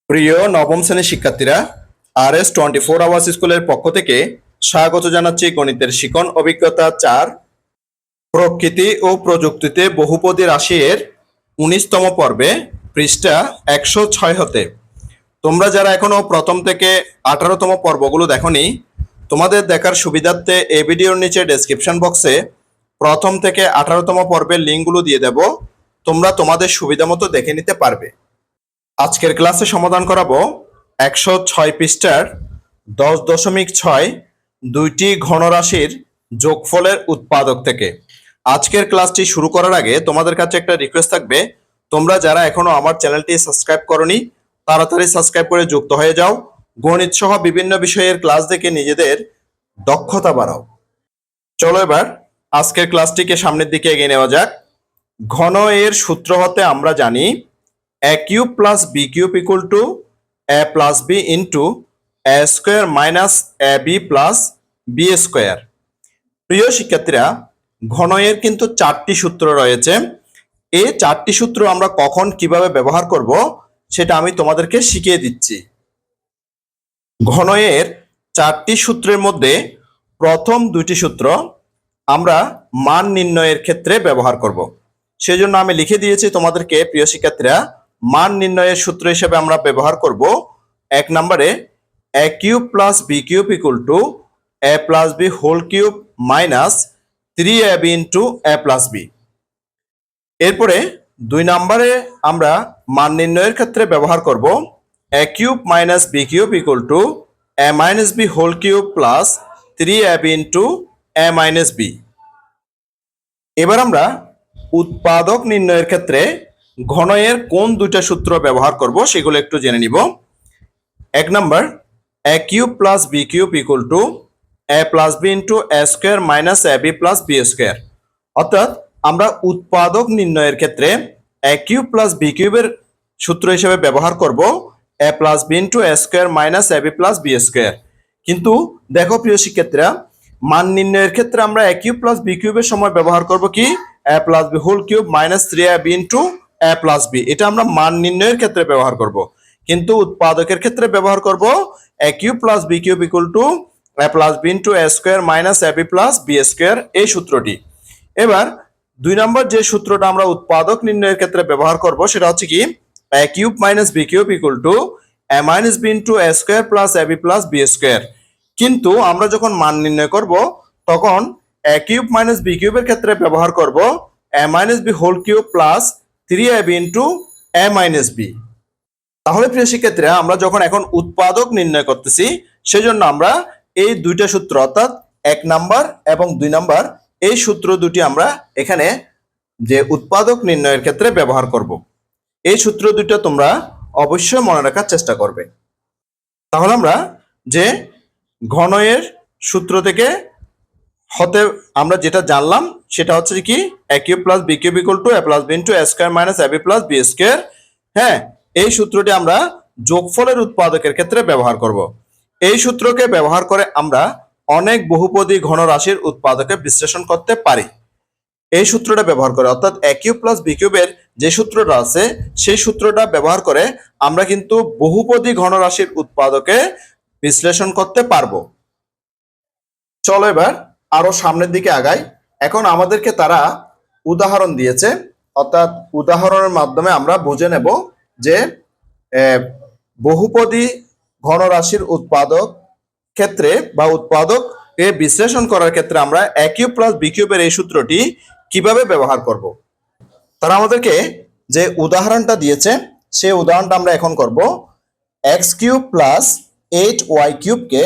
প্রিয় নবম শ্রেণীর শিক্ষার্থীরা, RS 24 আওয়ার্স স্কুলের পক্ষ থেকে স্বাগত জানাচ্ছি গণিতের শিখন অভিজ্ঞতা 4 প্রকৃতি ও প্রযুক্তিতে বহুপদী রাশি এর 19তম পর্বে পৃষ্ঠা 106 হতে। তোমরা যারা এখনো প্রথম থেকে 18তম পর্বগুলো দেখোনি, তোমাদের দেখার সুবিধার্থে এই ভিডিওর নিচে ডেসক্রিপশন বক্সে প্রথম থেকে 18তম পর্বের লিঙ্কগুলো দিয়ে দেব, তোমরা তোমাদের সুবিধা মতো দেখে নিতে পারবে। আজকের ক্লাসে সমাধান করাবো 106 পৃষ্ঠার 10.6 দুইটি ঘনরাশির যোগফলের উৎপাদক থেকে। আজকের ক্লাসটি শুরু করার আগে তোমাদের কাছে একটা রিকোয়েস্ট থাকবে, তোমরা যারা এখনো আমার চ্যানেলটি সাবস্ক্রাইব করনি তাড়াতাড়ি সাবস্ক্রাইব করে যুক্ত হয়ে যাও। গণিত সহ বিভিন্ন বিষয়ের ক্লাস দেখে নিজেদের দক্ষতা বাড়াও। চলো এবার আজকের ক্লাসটিকে সামনের দিকে এগিয়ে নেওয়া যাক। ঘন এর সূত্র হতে আমরা জানি a cube plus b cube equal to a plus b into a square minus ab plus b square। প্রিয় শিক্ষার্থীরা, ঘনয়ের কিন্তু 4টি সূত্র রয়েছে। এই 4টি সূত্র আমরা কখন কিভাবে ব্যবহার করব সেটা আমি তোমাদেরকে শিখিয়ে দিচ্ছি। ঘনয়ের 4টি সূত্রের মধ্যে প্রথম দুটি সূত্র আমরা মান নির্ণয়ের ক্ষেত্রে ব্যবহার করব। সেজন্য আমি লিখে দিয়েছি তোমাদেরকে, প্রিয় শিক্ষার্থীরা, মান নির্ণয়ের সূত্র হিসেবে আমরা ব্যবহার করব 1 নম্বরে a cube plus B cube equal to a plus B whole cube minus 3ab into a plus B. এরপরে 2 নম্বরে আমরা মান নির্ণয়ের ক্ষেত্রে ব্যবহার করব a cube minus B cube equal to a minus B whole cube plus 3ab into a minus B. এবার আমরা উৎপাদক নির্ণয়ের ক্ষেত্রে ঘনয়ের কোন দুইটা সূত্র ব্যবহার করব সেগুলো একটু জেনে নিব। 1 নম্বর a cube plus B cube equal to a plus B into a square minus ab plus B square. অর্থাৎ আমরা উৎপাদক নির্ণয়ের ক্ষেত্রে a কিউব প্লাস বি কিউবের সূত্র হিসেবে ব্যবহার করব a plus B into a square minus ab plus B square. কিন্তু দেখো প্রিয় শিক্ষার্থীরা, মান নির্ণয়ের ক্ষেত্রে আমরা a কিউব প্লাস বি কিউবের সময় ব্যবহার করব কি a plus B whole cube minus 3ab into a plus B. এটা আমরা মান নির্ণয়ের ক্ষেত্রে ব্যবহার করব, কিন্তু উৎপাদকের ক্ষেত্রে ব্যবহার করব a cube plus B cube equal to a plus B into a square minus ab plus B square, এই সূত্রটি। এবার 2 নম্বর যে সূত্রটা আমরা উৎপাদক নির্ণয়ের ক্ষেত্রে ব্যবহার করব সেটা হচ্ছে কি a cube minus B cube equal to a minus B into a square plus ab plus B square. কিন্তু আমরা যখন মান নির্ণয় করব তখন a কিউব মাইনাস বি কিউবের ক্ষেত্রে ব্যবহার করব a minus B whole cube plus 3ab into a minus B. তাহলে প্রিয় শিক্ষার্থীরা, আমরা যখন এখন উৎপাদক নির্ণয় করতেছি সেজন্য আমরা এই দুইটা সূত্র অর্থাৎ 1 নাম্বার এবং 2 নাম্বার এই সূত্র দুটি আমরা এখানে যে উৎপাদক নির্ণয়ের ক্ষেত্রে ব্যবহার করব। এই সূত্র দুটো তোমরা অবশ্যই মনে রাখার চেষ্টা করবে। তাহলে আমরা যে ঘনয়ের সূত্র থেকে হতে আমরা যেটা জানলাম সেটা হচ্ছে কি a cube plus B cube equal to a plus B into a square minus ab plus B square. হ্যাঁ, এই সূত্রটি আমরা যোগফলের উৎপাদকের ক্ষেত্রে ব্যবহার করব। এই সূত্রকে ব্যবহার করে আমরা অনেক বহুপদী ঘনরাশির উৎপাদকে বিশ্লেষণ করতে পারি। এই সূত্রটা ব্যবহার করে অর্থাৎ a কিউব প্লাস বি কিউবের যে সূত্রটা আছে সেই সূত্রটা ব্যবহার করে আমরা কিন্তু বহুপদী ঘনরাশির উৎপাদকে বিশ্লেষণ করতে পারবো। চলো এবার আরো সামনের দিকে আগাই। এখন আমাদেরকে তারা উদাহরণ দিয়েছে, অর্থাৎ উদাহরণের মাধ্যমে আমরা বুঝে নেব যে বহুপদী ঘনরাশির উৎপাদক ক্ষেত্রে বা উৎপাদক এ বিশ্লেষণ করার ক্ষেত্রে আমরা a কিউব প্লাস বি কিউবের এই সূত্রটি কিভাবে ব্যবহার করব। তারা আমাদেরকে যে উদাহরণটা দিয়েছে সেই উদাহরণটা আমরা এখন করব x কিউব প্লাস 8y কিউবকে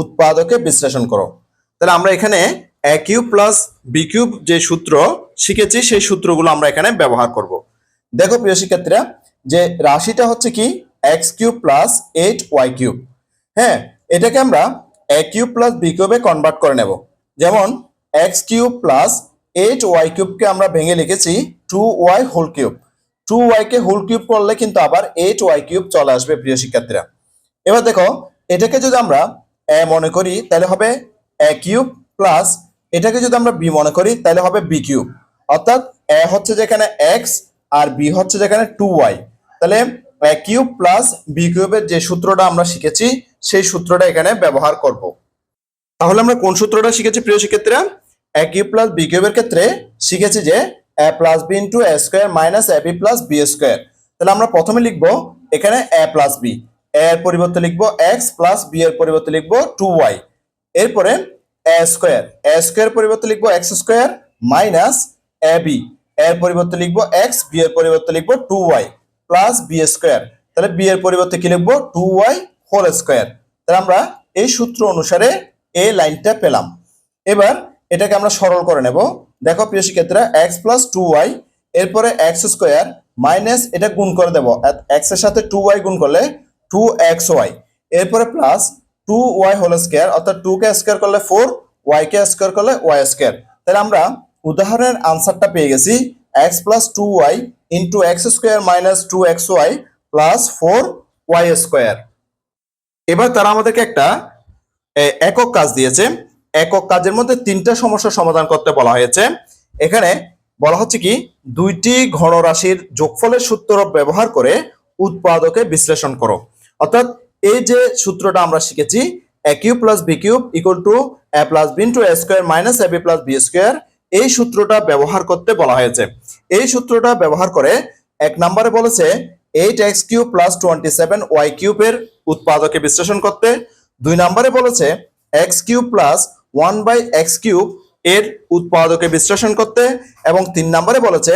উৎপাদকে বিশ্লেষণ করো। তাহলে আমরা এখানে a cube plus B cube যে সূত্র শিখেছি সেই সূত্রগুলো আমরা এখানে ব্যবহার করব। দেখো প্রিয় শিক্ষার্থীরা, যে রাশিটা হচ্ছে কি x cube plus 8y cube. হ্যাঁ, এটাকে আমরা a কিউব প্লাস বি কিউবে কনভার্ট করে নেব। যেমন x কিউব প্লাস 8y কিউবকে আমরা ভেঙে লিখেছি 2y হোল কিউব। 2y কে হোল কিউব করলে কিন্তু আবার 8y কিউব চলে আসবে প্রিয় শিক্ষার্থীরা। এবার দেখো, এটাকে যদি আমরা a মনে করি তাহলে হবে a কিউব প্লাস এটাকে যদি আমরা b মনে করি তাহলে হবে b কিউব। অর্থাৎ a হচ্ছে যেখানে x আর b হচ্ছে যেখানে 2y। তাহলে এ কিউব প্লাস বি কিউবের যে সূত্রটা আমরা শিখেছি সেই সূত্রটা এখানে ব্যবহার করব। তাহলে আমরা কোন সূত্রটা শিখেছি প্রিয় শিক্ষার্থীরা? এ কিউব প্লাস বি কিউবের ক্ষেত্রে শিখেছি যে এ plus B into A square minus A B plus B square. তাহলে আমরা প্রথমে লিখবো এখানে এ প্লাস বি, এর পরিবর্তে লিখবো এক্স প্লাস বি এর পরিবর্তে লিখবো 2y। এরপরে এ স্কোয়ার পরিবর্তে লিখবো x square minus A B, এর পরিবর্তে লিখবো এক্স, বি এর পরিবর্তে লিখবো 2y প্লাস বি স্কোয়ার। তাহলে বি এর পরিবর্তে কি লিখবো 2y হোল স্কোয়ার। তাহলে আমরা এই সূত্র অনুসারে এই লাইনটা পেলাম। এবার এটাকে আমরা সরল করে নেব। দেখো প্রিয় শিক্ষার্থীরা, এক্স প্লাস 2y, এরপরে এক্স স্কোয়ার মাইনাস এটা গুণ করে দেব, এক্স এর সাথে 2y গুণ করলে 2xy, এরপরে প্লাস 2y হোল স্কোয়ার, অর্থাৎ 2 কে স্কোয়ার করলে 4, y কে স্কোয়ার করলে y স্কোয়ার। তাহলে আমরা উদাহরণের আনসারটা পেয়ে গেছি x plus 2y into X square minus 2xy plus 4y square. এবার তারা আমাদেরকে একটা একক কাজ দিয়েছে। একক কাজের মধ্যে তিনটা সমস্যার সমাধান করতে বলা হয়েছে। এখানে বলা হচ্ছে কি, দুইটি ঘনরাশির যোগফলের সূত্র ব্যবহার করে উৎপাদকে বিশ্লেষণ করো। অর্থাৎ এই যে সূত্রটা আমরা শিখেছি A cube plus B cube equal to A plus B into A square minus A B plus B square, এই সূত্রটা ব্যবহার করতে বলা হয়েছে। এই সূত্রটা ব্যবহার করে এক নম্বরে বলেছে 8x কিউব প্লাস 27y কিউবের উৎপাদকে বিশ্লেষণ করতে। 2 নম্বরে বলেছে x cube plus 1/x cube এর উৎপাদকে বিশ্লেষণ করতে, এবং 3 নম্বরে বলেছে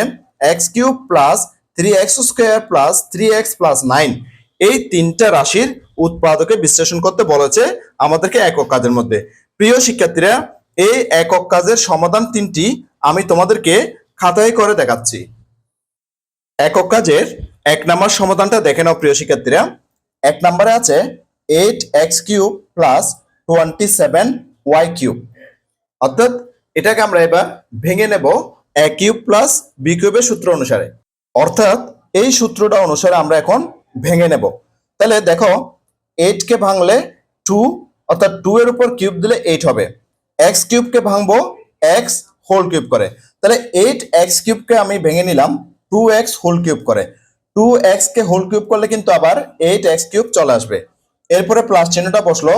x cube plus 3x square plus 3x plus 9 এই তিনটা রাশির উৎপাদকে বিশ্লেষণ করতে বলেছে আমাদেরকে একক কাজের মধ্যে। প্রিয় শিক্ষার্থীরা, এই একক কাজের সমাধান তিনটি আমি তোমাদেরকে খাতায় করে দেখাচ্ছি। একক কাজের 1 নম্বর সমাধানটা দেখে নাও প্রিয় শিক্ষার্থীরা। 1 নম্বরে আছে 8x cube plus 27y cube. অর্থাৎ এটাকে আমরা এবার ভেঙে নেব এ কিউব প্লাস বি কিউবের সূত্র অনুসারে। অর্থাৎ এই সূত্রটা অনুসারে আমরা এখন ভেঙে নেব। তাহলে দেখো 8 কে ভাঙলে 2, অর্থাৎ 2 এর উপর কিউব দিলে 8 হবে। x কিউবকে ভাঙবো x হোল কিউব করে, তাহলে 8x কিউবকে আমি ভেঙে নিলাম 2x হোল কিউব করে। 2x কে হোল কিউব করলে কিন্তু আবার 8x কিউব চলে আসবে। এরপরে প্লাস চিহ্নটা বসলো।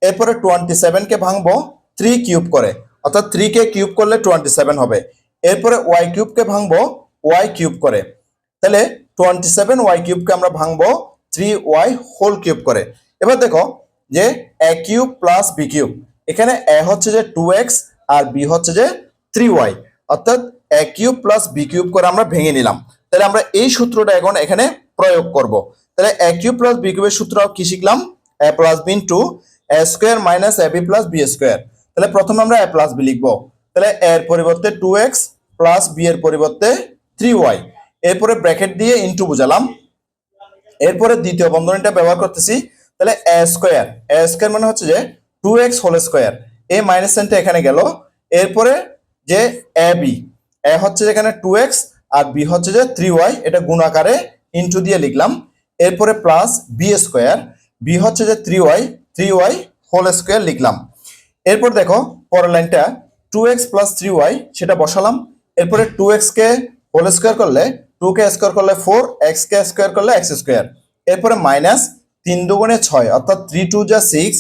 এরপরে 27 কে ভাঙবো 3 কিউব করে, অর্থাৎ 3 কে কিউব করলে 27 হবে। এরপরে y কিউবকে ভাঙবো y কিউব করে, তাহলে 27y কিউবকে আমরা ভাঙবো 3y হোল কিউব করে। এবার দেখো যে a cube plus b cube, এখানে a হচ্ছে যে 2x আর b হচ্ছে যে 3y, অর্থাৎ a cube plus b cube করে আমরা ভেঙে নিলাম। তাহলে আমরা এই সূত্রটা এখন এখানে প্রয়োগ করব। তাহলে a কিউব প্লাস b কিউবের সূত্র কি শিখলাম? a plus b into a square minus ab plus b square. তাহলে প্রথমে আমরা a প্লাস b লিখবো। তাহলে a এর পরিবর্তে 2x প্লাস b এর পরিবর্তে 3y, এরপরে ব্র্যাকেট দিয়ে ইনটু বুঝালাম। এরপরে দ্বিতীয় বন্ধনীটা ব্যবহার করতেছি। তাহলে a স্কোয়ার মানে হচ্ছে যে 2x হোল স্কোয়ার, এই মাইনাস সাইনটা এখানে গেল। এরপরে যে ab, a হচ্ছে যেখানে 2x আর b হচ্ছে যে 3y, এটা গুণ আকারে ইনটু দিয়ে লিখলাম। এরপরে প্লাস b স্কোয়ার, b হচ্ছে যে 3y হোল স্কোয়ার লিখলাম। এরপর দেখো পরের লাইনটা 2x প্লাস 3y সেটা বসালাম। এরপরে 2x কে হোল স্কোয়ার করলে 2 কে স্কোয়ার করলে 4, x কে স্কোয়ার করলে x স্কোয়ার। এরপরে মাইনাস 3 দুগুণে 6, অর্থাৎ 3 2 যা 6,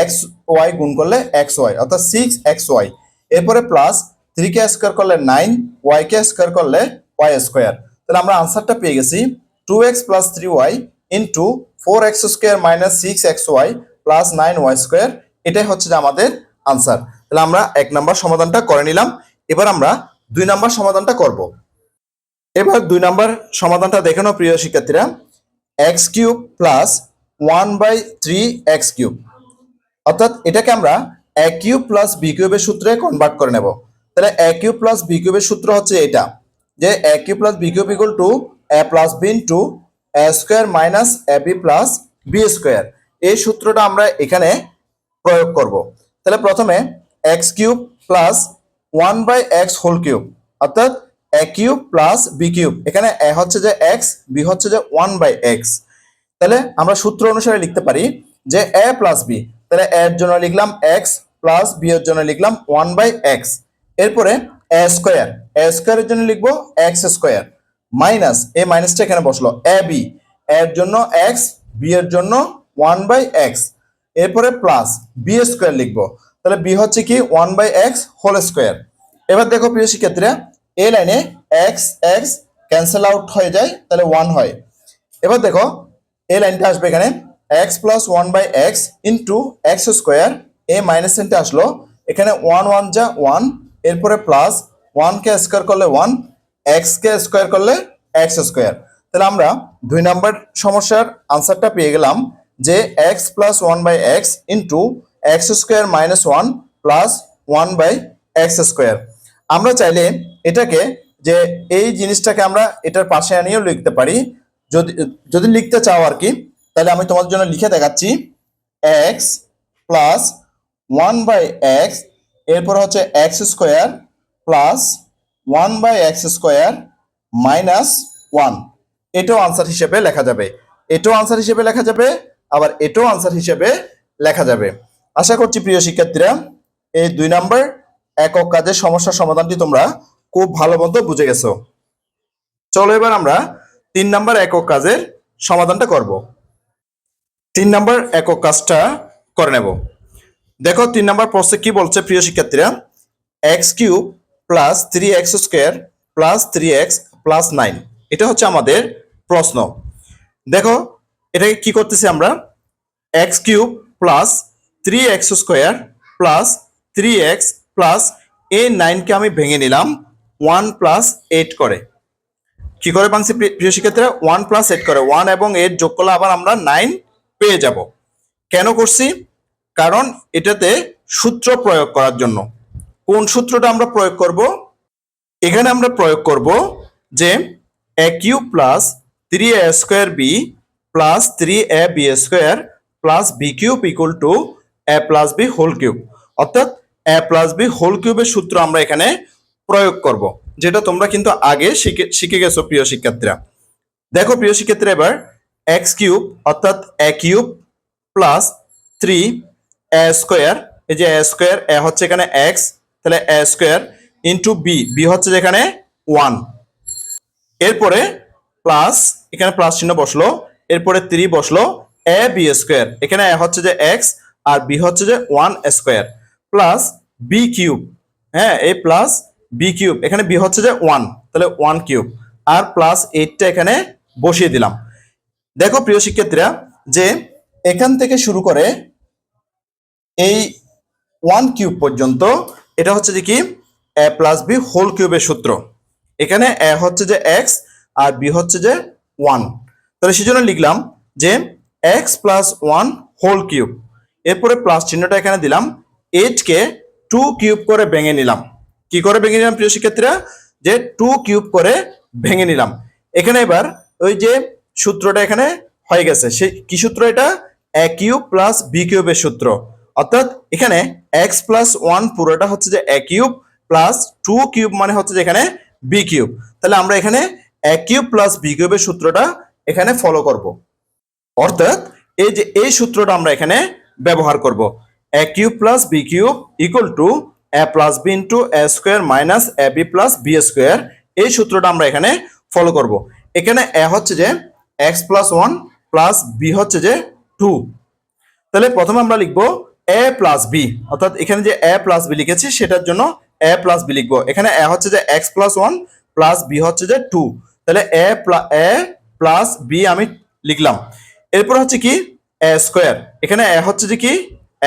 xy গুণ করলে xy, অর্থাৎ 6xy। এরপরে প্লাস 3 কে স্কোয়ার করলে 9, y কে স্কোয়ার করলে y স্কোয়ার। তাহলে আমরা আনসারটা পেয়ে গেছি 2x plus 3y into 4x square minus 6xy plus 9y square. এটাই হচ্ছে যে আমাদের আনসার। তাহলে আমরা 1 নম্বর সমাধানটা করে নিলাম। এবার আমরা 2 নম্বর সমাধানটা করব। এবার 2 নম্বর সমাধানটা দেখে নাও প্রিয় শিক্ষার্থীরা। x cube plus 1/3x cube, অর্থাৎ এটাকে আমরা a কিউব প্লাস b কিউবের সূত্রে কনভার্ট করে নেব। তাহলে a কিউব প্লাস b কিউবের সূত্র হচ্ছে এটা, যে a cube plus b cube equal to a plus b into a square minus ab plus b square. এই সূত্রটা আমরা এখানে প্রয়োগ করব। তাহলে প্রথমে x cube plus 1/x whole cube, অর্থাৎ a cube plus b cube, এখানে a হচ্ছে যে x, b হচ্ছে যে 1/x। তাহলে আমরা সূত্র অনুসারে লিখতে পারি যে a প্লাস b, তাহলে a এর জন্য লিখলাম x প্লাস b এর জন্য লিখলাম 1/x। এরপরে a স্কয়ারের জন্য লিখবো x স্কয়ার মাইনাস, এই মাইনাসটা এখানে বসলো ab, এর জন্য এক্স, বি এর জন্য 1/x, এরপরে প্লাস বি স্কোয়ার লিখবো। তাহলে বি হচ্ছে কি 1/x হোল স্কোয়ার। এবার দেখো প্রিয় শিক্ষার্থীরা, এই লাইনে এক্স এক্স ক্যান্সেল আউট হয়ে যায়, তাহলে 1 হয়। এবার দেখো এই লাইনটা আসবে এখানে X plus 1/x into X square, এ মাইনাস সাইনটা আসলো এখানে, 1 1 যা 1, এরপরে প্লাস 1 কে স্কোয়ার করলে 1, এক্স কে স্কোয়ার করলে এক্স স্কোয়ার। তাহলে আমরা 2 নম্বর সমস্যার আনসারটা পেয়ে গেলাম যে x plus 1/x into X square minus 1 plus 1/x square. আমরা চাইলে এটাকে যে এই জিনিসটাকে আমরা এটার পাশে আনিয়েও লিখতে পারি, যদি যদি লিখতে চাও আর কি। তাহলে আমি তোমাদের জন্য লিখে দেখাচ্ছি, এক্স প্লাস 1/x, এরপর হচ্ছে x square plus 1/x square minus 1। এটাও আনসার হিসেবে লেখা যাবে, এটাও আনসার হিসেবে লেখা যাবে, আবার এটাও আনসার হিসেবে লেখা যাবে। আশা করছি প্রিয় শিক্ষার্থীরা এই 2 নম্বর একক কাজের সমস্যার সমাধানটি তোমরা খুব ভালো মতো বুঝে গেছো। চলো এবার আমরা 3 নম্বর একক কাজের সমাধানটা করব। 3 নম্বর একক কাজটা করে নেব। দেখো 3 নম্বর প্রশ্নে কি বলছে প্রিয় শিক্ষার্থীরা, x cube plus 3x square plus 3x plus 9, এটা হচ্ছে আমাদের প্রশ্ন। দেখো এটাকে কি করতেছি আমরা, x cube plus 3x square plus 3x plus এই 9কে আমি ভেঙে নিলাম 1 প্লাস 8 করে। কি করে ভাঙছি প্রিয় শিক্ষার্থীরা, 1 প্লাস 8 করে, 1 এবং 8 যোগ করলে আবার আমরা 9 পেয়ে যাব। কেন করছি, কারণ এটাতে সূত্র প্রয়োগ করার জন্য। কোন সূত্রটা আমরা প্রয়োগ করব, এখানে আমরা প্রয়োগ করব যে A cube plus 3a square B plus 3ab square plus B cube equal to a plus B whole cube, অর্থাৎ a প্লাস বি হোল কিউবের সূত্র আমরা এখানে প্রয়োগ করব, যেটা তোমরা কিন্তু আগে শিখে গেছো প্রিয় শিক্ষার্থীরা। দেখো প্রিয় শিক্ষার্থীরা, এবার এক্স কিউব অর্থাৎ এ কিউব প্লাস 3a স্কোয়ার, এই যে a স্কোয়ার, এ হচ্ছে এখানে এক্স, তাহলে a square into B, B হচ্ছে যেখানে 1, এরপরে প্লাস এখানে প্লাস চিহ্ন বসলো, এরপরে 3 বসলো, এ বি স্কোয়ার, এখানে এ হচ্ছে যে এক্স আর বি হচ্ছে যে 1 স্কোয়ার প্লাস বি কিউব, হ্যাঁ এই প্লাস বি কিউব, এখানে বি হচ্ছে যে 1, তাহলে 1 কিউব আর প্লাস 8টা এখানে বসিয়ে দিলাম। দেখো প্রিয় শিক্ষার্থীরা, যে এখান থেকে শুরু করে এই 1 কিউব পর্যন্ত এটা হচ্ছে যে কি এ প্লাস বি হোল কিউবের সূত্র। এখানে এ হচ্ছে যে এক্স আর বি হচ্ছে যে 1, তাহলে সেজন্য লিখলাম যে এক্স প্লাস 1 হোল কিউব, এরপরে প্লাস চিহ্নটা এখানে দিলাম, 8কে 2 কিউব করে ভেঙে নিলাম। কি করে ভেঙে নিলাম প্রিয় শিক্ষার্থীরা, যে 2 কিউব করে ভেঙে নিলাম। এখানে এবার ওই যে সূত্রটা এখানে হয়ে গেছে, সেই কি সূত্র, এটা এ কিউব প্লাস বি কিউবের সূত্র, অর্থাৎ এখানে এক্স প্লাস 1 পুরোটা হচ্ছে যে এ কিউব প্লাস 2 কিউব মানে হচ্ছে যে এখানে বি কিউব। তাহলে আমরা এখানে এ কিউব প্লাস বি কিউবের সূত্রটা এখানে ফলো করব, অর্থাৎ এই যে এই সূত্রটা আমরা এখানে ব্যবহার করব, A cube plus B cube equal to A plus B into A square minus A B plus B square, এই সূত্রটা আমরা এখানে ফলো করব। এখানে এ হচ্ছে যে এক্স প্লাস 1 প্লাস বি হচ্ছে যে 2, তাহলে প্রথমে আমরা লিখবো এ প্লাস বি, অর্থাৎ এখানে যে এ প্লাস বি লিখেছি সেটার জন্য এ প্লাস বি লিখবো। এখানে এ হচ্ছে যে এক্স প্লাস 1 প্লাস বি হচ্ছে যে 2, তাহলে এ প্লাস বি আমি লিখলাম। এরপর হচ্ছে কি এ স্কোয়ার, এখানে এ হচ্ছে যে কি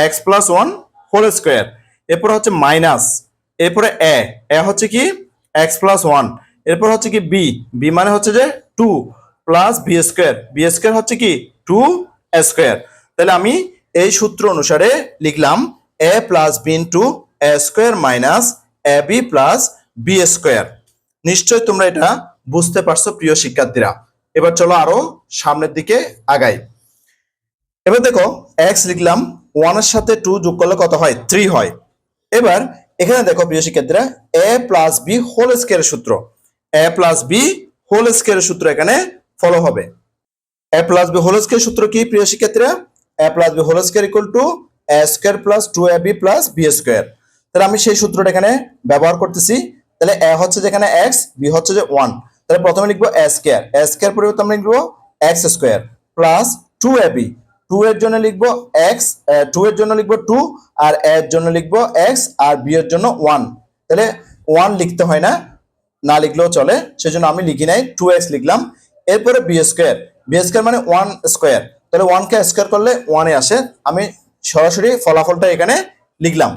এক্স প্লাস 1 হোল স্কোয়ার, এরপর হচ্ছে মাইনাস, এরপরে এ হচ্ছে কি এক্স প্লাস 1, এরপর হচ্ছে কি বি, বি মানে হচ্ছে যে 2 plus B square, B square হচ্ছে কি 2 স্কোয়ার। তাহলে আমি এই সূত্র অনুসারে লিখলাম এ plus B into A square minus A B plus B square. নিশ্চয় তোমরা এটা বুঝতে পারছো প্রিয় শিক্ষার্থীরা। এবার চলো আরো সামনের দিকে আগাই। এবার দেখো এক্স লিখলাম, 1 এর সাথে 2 যোগ করলে কত হয়, 3 হয়। এবার এখানে দেখো প্রিয় শিক্ষার্থীরা, এ প্লাস বি হোল স্কোয়ারের সূত্র, এ প্লাস বি হোল স্কোয়ারের সূত্র এখানে ফলো হবে। A plus B whole square সূত্র কি প্রিয় শিক্ষার্থীরা, A plus B whole square equal to A square plus 2ab plus B square. তাহলে আমি সেই সূত্রটা এখানে ব্যবহার করতেছি। তাহলে এ হচ্ছে যেখানে এক্স, বি হচ্ছে যে 1, তাহলে প্রথমে লিখবো এ স্কোয়ার, এ স্কোয়ার পরিবর্তে আমরা লিখবো এক্স স্কোয়ার প্লাস 2ab, 2 এর জন্য লিখবো এক্স, 2 এর জন্য লিখবো 2, আর a এর জন্য লিখবো এক্স, আর b এর জন্য 1। তাহলে 1 লিখতে হয় না, না লিখলেও চলে, সেজন্য আমি লিখি নাই, 2x লিখলাম। এরপরে বি স্কোয়ার, বি স্কোয়ার মানে 1 স্কোয়ার, তাহলে 1 কে স্কোয়ার করলে 1 এ আসে, আমি সরাসরি ফলাফলটা এখানে লিখলাম।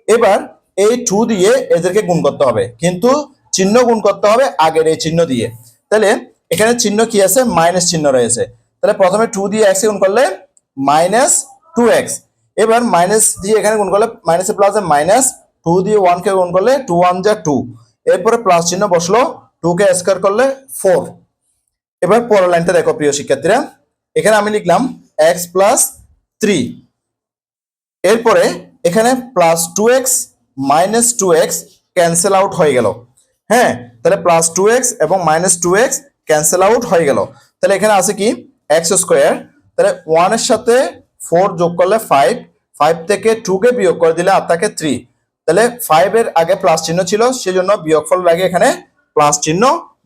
এবার এই 2 দিয়ে এদেরকে গুণ করতে হবে, কিন্তু চিহ্ন গুণ করতে হবে আগের এই চিহ্ন দিয়ে। তাহলে এখানে চিহ্ন কি আছে, মাইনাস চিহ্ন রয়েছে, তাহলে প্রথমে 2 দিয়ে x গুণ করলে মাইনাস 2x, এবার মাইনাস দিয়ে এখানে গুণ করলে মাইনাসে প্লাসে মাইনাস, 2 দিয়ে 1 কে গুণ করলে 2 1 যা 2, এরপরে প্লাস চিহ্ন বসলো, 2 কে স্কয়ার করলে 4। এবার পরের লাইনটা দেখো প্রিয় শিক্ষার্থীরা, এখানে আমি লিখলাম x প্লাস 3, এরপরে এখানে plus 2x minus 2x cancel out হয়ে গেল। হ্যাঁ, তাহলে প্লাস 2x এবং মাইনাস 2x ক্যান্সেল আউট হয়ে গেল। তাহলে এখানে আছে কি এক্স স্কোয়ার, তাহলে 1 এর সাথে 4 যোগ করলে 5, 5 থেকে 2 কে বিয়োগ করে দিলে আর থাকে 3, তাহলে 5 এর আগে প্লাস চিহ্ন ছিল, সেজন্য বিয়োগফল লাগে এখানে প্লাস চিহ্ন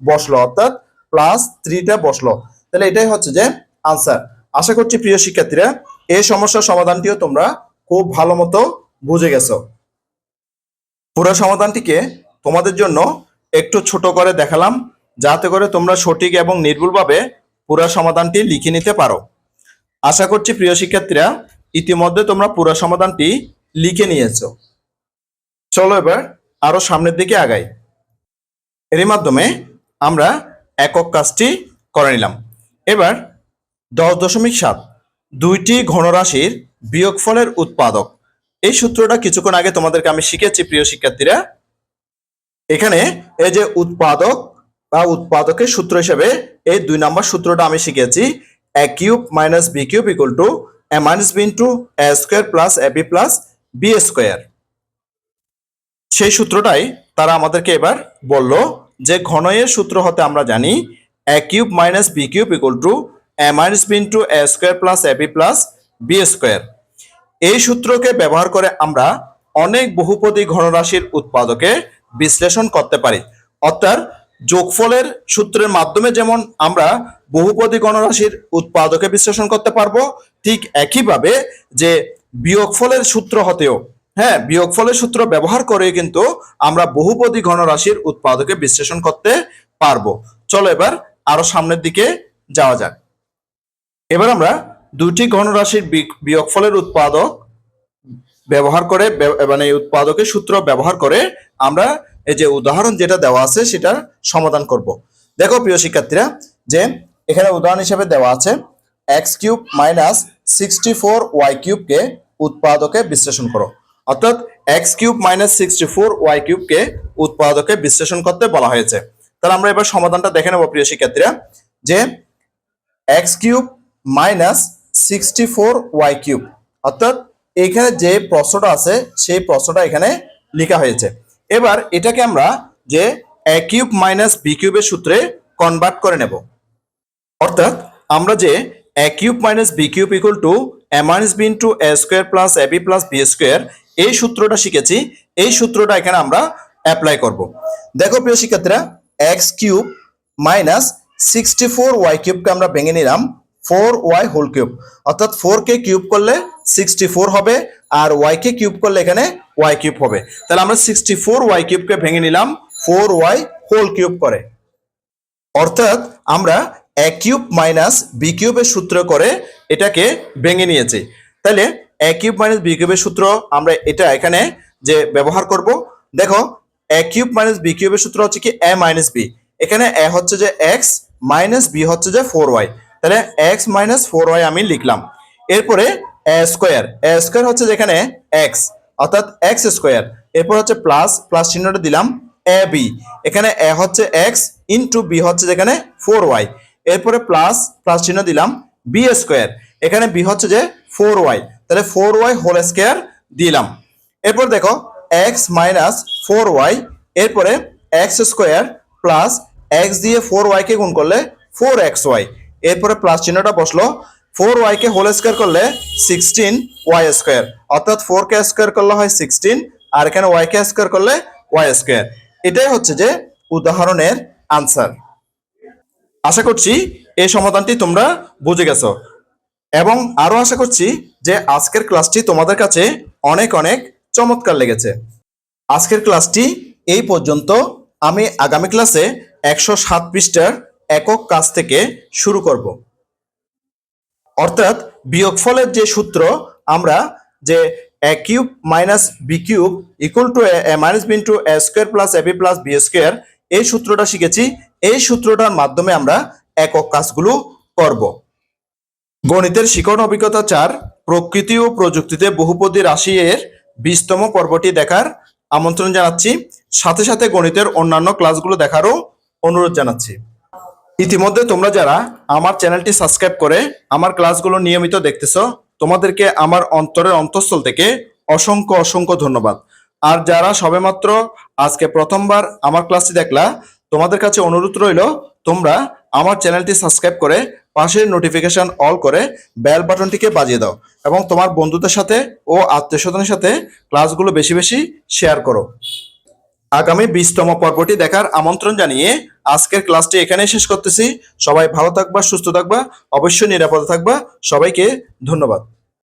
বসলো, অর্থাৎ প্লাস 3টা বসলো। তাহলে এটাই হচ্ছে যে আনসার। আশা করছি প্রিয় শিক্ষার্থীরা এই সমস্যার সমাধানটিও তোমরা খুব ভালো মতো বুঝে গেছো। পুরো সমাধানটিকে তোমাদের জন্য একটু ছোট করে দেখালাম, যাতে করে তোমরা সঠিক এবং নির্ভুলভাবে পুরো সমাধানটি লিখে নিতে পারো। আশা করছি প্রিয় শিক্ষার্থীরা ইতিমধ্যে তোমরা পুরো সমাধানটি লিখে নিয়েছো। চলো এবার আরো সামনের দিকে আগাই। এর মাধ্যমে আমরা একক কাজটি করে নিলাম। এবার 10.7 দুইটি ঘনরাশির বিয়োগফলের উৎপাদক, এই সূত্রটা কিছুক্ষণ আগে তোমাদেরকে আমি শিখেছি প্রিয় শিক্ষার্থীরা। এখানে এই যে উৎপাদক বা উৎপাদকের সূত্র হিসেবে এই 2 নম্বর সূত্রটা আমি শিখেছি, a cube minus B cube equal to a minus B into a square plus ab plus B square. সেই সূত্রটাই তারা আমাদেরকে এবার বলল যে ঘনয়ের সূত্র হতে আমরা জানি a cube minus B cube equal to a minus B into a square plus ab plus B square. এই সূত্রকে ব্যবহার করে আমরা অনেক বহুপদী ঘনরাশির উৎপাদকে বিশ্লেষণ করতে পারি। অর্থাৎ যোগফলের সূত্রের মাধ্যমে যেমন আমরা বহুপদী ঘনরাশির উৎপাদকে বিশ্লেষণ করতে পারবো, ঠিক একইভাবে যে বিয়োগফলের সূত্র হতেও, হ্যাঁ, বিয়োগফলের সূত্র ব্যবহার করে কিন্তু আমরা বহুপদী ঘনরাশির উৎপাদকে বিশ্লেষণ করতে পারবো। চলো এবার আরো সামনের দিকে যাওয়া যাক। এবার আমরা দুটি ঘনরাশির বিয়োগফলের উৎপাদক ব্যবহার করে, মানে উৎপাদকের সূত্র ব্যবহার করে আমরা এই যে উদাহরণ যেটা দেওয়া আছে সেটার সমাধান করব। দেখো প্রিয় শিক্ষার্থীরা, যে এখানে উদাহরণ হিসেবে দেওয়া আছে এক্স কিউব মাইনাস 64y কিউবকে উৎপাদকে বিশ্লেষণ করো। অর্থাৎ এক্স কিউব মাইনাস 64y কিউবকে উৎপাদকে বিশ্লেষণ করতে বলা হয়েছে। তাহলে আমরা এবার সমাধানটা দেখে নেব প্রিয় শিক্ষার্থীরা, যে x cube minus 64y cube, অর্থাৎ এখানে যে প্রশ্নটা আছে সেই প্রশ্নটা এখানে লেখা হয়েছে। এবার এটাকে আমরা যে a কিউব মাইনাস বি কিউবের সূত্রে কনভার্ট করে নেব। অর্থাৎ আমরা যে a cube minus B cube equal to a minus B into a square plus ab plus B square, এই সূত্রটা শিখেছি, এই সূত্রটা এখানে আমরা অ্যাপ্লাই করব। দেখো প্রিয় শিক্ষার্থীরা, এক্স কিউব মাইনাস 64y কিউবকে আমরা ভেঙে নিলাম 4y হোল কিউব, অর্থাৎ 4 কে কিউব করলে 64 হবে, আর y কে কিউব করলে এখানে y কিউব হবে। তাহলে আমরা 64y কিউবকে ভেঙে নিলাম 4y হোল কিউব করে। অর্থাৎ আমরা a কিউব মাইনাস বি কিউবের সূত্র করে এটাকে ভেঙে নিয়েছি। তাহলে a কিউব মাইনাস বি কিউবের সূত্র আমরা এটা এখানে যে ব্যবহার করব। দেখো a কিউব মাইনাস বি কিউবের সূত্র হচ্ছে কি a মাইনাস বি, এখানে a হচ্ছে যে x মাইনাস বি হচ্ছে যে 4y, তাহলে x মাইনাস 4y আমি লিখলাম। এরপরে a স্কোয়ার হচ্ছে যেখানে x, অর্থাৎ x স্কোয়ার, এরপর হচ্ছে প্লাস, প্লাস চিহ্নটা দিলাম ab, এখানে a হচ্ছে x ইন্টু b হচ্ছে যেখানে 4y, এরপরে প্লাস, প্লাস চিহ্ন দিলাম b স্কোয়ার, এখানে b হচ্ছে যে 4y, তাহলে 4y হোল স্কোয়ার দিলাম। এরপর দেখো x মাইনাস 4y, এরপরে x স্কোয়ার প্লাস x দিয়ে 4y কে গুণ করলে 4xy, এরপরে প্লাস চিহ্নটা বসলো, 4y কে হোল স্কোয়ার করলে 16y স্কোয়ার, অর্থাৎ 4 কে স্কোয়ার করলে হয় 16, আর এখানে y কে স্কোয়ার করলে y স্কোয়ার। এটাই হচ্ছে যে উদাহরণের আনসার। আশা করছি এই সমাধানটি তোমরা বুঝে গেছো এবং আরো আশা করছি যে আজকের ক্লাসটি তোমাদের কাছে অনেক অনেক চমৎকার লেগেছে। আজকের ক্লাসটি এই পর্যন্ত। আমি আগামী ক্লাসে 107 পৃষ্ঠার একক কাজ থেকে শুরু করব। অর্থাৎ বিয়োগফলের যে সূত্র, আমরা যে a cube minus B cube equal to a minus B into a square plus ab plus B square, এই সূত্রটা শিখেছি। এই সূত্রটার মাধ্যমে আমরা একক কাজগুলো করব। গণিতের শিখন অভিজ্ঞতা 4 প্রকৃতি ও প্রযুক্তিতে বহুপদী রাশি এর 20তম পর্বটি দেখার আমন্ত্রণ জানাচ্ছি। সাথে সাথে গণিতের অন্যান্য ক্লাসগুলো দেখারও অনুরোধ জানাচ্ছি। ইতিমধ্যে তোমরা যারা আমার চ্যানেলটি সাবস্ক্রাইব করে আমার ক্লাসগুলো নিয়মিত দেখতেছো, তোমাদেরকে আমার অন্তরের অন্তঃস্থল থেকে অসংখ্য অসংখ্য ধন্যবাদ। আর যারা সবেমাত্র আজকে প্রথমবার আমার ক্লাসটি দেখলা, তোমাদের কাছে অনুরোধ রইল তোমরা আমার চ্যানেলটি সাবস্ক্রাইব করে পাশের নোটিফিকেশন অল করে বেল বাটনটিকে বাজিয়ে দাও এবং তোমার বন্ধুদের সাথে ও আত্মীয়স্বজনের সাথে ক্লাসগুলো বেশি বেশি শেয়ার করো। আগামী 20তম পর্বটি দেখার আমন্ত্রণ জানিয়ে আজকের ক্লাসটি এখানেই শেষ করতেছি। সবাই ভালো থাকবা, সুস্থ থাকবা, অবশ্যই নিরাপদে থাকবা। সবাইকে ধন্যবাদ।